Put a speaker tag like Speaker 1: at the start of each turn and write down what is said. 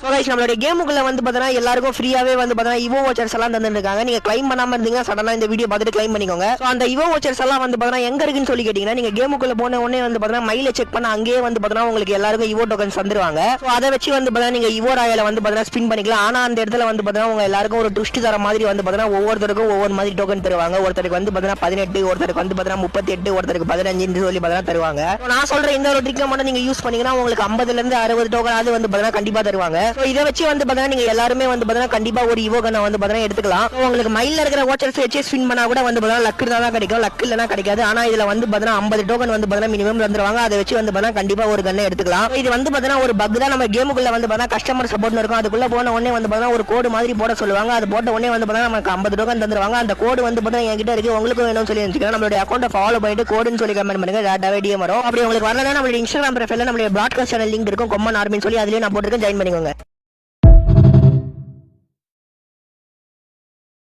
Speaker 1: நம்மளுடைய கேமுக்குள்ள வந்து பார்த்தீங்கன்னா எல்லாருக்கும் ஃப்ரீயாவே வந்து பார்த்தீங்கன்னா இவோ வாச்சர்ஸ் எல்லாம் தந்துருக்காங்க. நீங்க கிளைம் பண்ணாம இருந்தீங்கன்னா சடனா இந்த வீடியோ பார்த்துட்டு கிளைம் பண்ணிக்கோங்க. அந்த இவோ வாச்சர்ஸ் எல்லாம் வந்து பார்த்தீங்கன்னா எங்க இருக்குன்னு சொல்லி கேட்டீங்கன்னா நீங்க கேமுக்குள்ள போன உடனே வந்து பார்த்தீங்கன்னா மைல செக் பண்ண அங்கேயே வந்து பார்த்தீங்கன்னா உங்களுக்கு எல்லாருக்கும் இவோ டோக்கன்ஸ் தந்துருவாங்க. அதை வச்சு வந்து பார்த்தீங்கன்னா நீங்க இவோ ராயல வந்து பார்த்தீங்கன்னா ஸ்பின் பண்ணிக்கலாம். ஆனா அந்த இடத்துல வந்து பார்த்தீங்கன்னா உங்க எல்லாருக்கும் ஒரு ட்விஸ்ட் தர மாதிரி வந்து பார்த்தீங்கன்னா ஒவ்வொருத்தருக்கும் ஒவ்வொரு மாதிரி டோக்கன் தருவாங்க. ஒருத்தருக்கு வந்து பார்த்தீங்கன்னா 18, ஒருத்தருக்கு வந்து பார்த்தீங்கன்னா 38, ஒருத்தருக்கு 15 சொல்லி பார்த்தீங்கன்னா தருவாங்க. நான் சொல்ற இந்த ஒரு ட்ரிக்கை மட்டும் நீங்க யூஸ் பண்ணீங்கன்னா உங்களுக்கு 50ல இருந்து 60 டோக்கன் அது வந்து பார்த்தீங்கன்னா கண்டிப்பா தருவாங்க. இதை வச்சு வந்து பார்த்தீங்கன்னா நீங்க எல்லாருமே வந்து பார்த்தீங்கன்னா கண்டிப்பா ஒரு இவோ கன்னை வந்து பார்த்தீங்கன்னா எடுத்துக்கலாம். உங்களுக்கு மைல்ல இருக்கிற வாச்சர்ஸ் வச்சு ஸ்பின் பண்ணா கூட வந்து பார்த்தீங்கன்னா லக் இருந்தா தான் கிடைக்கும், லக் இல்லைனா கிடைக்காது. ஆனா இதுல வந்து பார்த்தீங்கன்னா 50 டோக்கன் வந்து பார்த்தீங்கன்னா மினிமம் தந்துருவாங்க. அதை வச்சு வந்து பார்த்தீங்கன்னா கண்டிப்பா ஒரு கன்னை எடுத்துக்கலாம். இது வந்து பார்த்தீங்கன்னா ஒரு பக் தான். நம்ம கேமுக்குள்ள வந்து பார்த்தீங்கன்னா கஸ்டமர் சப்போர்ட் இருக்கும். அதுக்குள்ள போன உடனே வந்து பார்த்தீங்கன்னா ஒரு கோடு மாதிரி போட சொல்லுவாங்க. அது போட்ட உடனே வந்து பார்த்தீங்கன்னா நமக்கு 50 டோக்கன் தந்துருவாங்க. அந்த கோடு வந்து பார்த்தீங்கன்னா என்கிட்ட இருக்கு, உங்களுக்கு வேணும்னு சொல்லி நினைச்சுக்கலாம். நம்மளுடைய அக்கௌண்ட்டை ஃபாலோ பண்ணிட்டு கோடுன்னு சொல்லி கமெண்ட் பண்ணுங்க, டேட்டாவே டிஎம் வரும். அப்படி உங்களுக்கு வரலன்னா நம்மளுடைய இன்ஸ்டாகிராம் ப்ரொஃபைல்ல நம்மளுடைய பிராட்காஸ்ட் சேனல் லிங்க் இருக்கும், கொம்மன் ஆர்மின்னு சொல்லி அதுலயே நான் போட்டுருக்கேன், ஜாயின் பண்ணிக்கோங்க.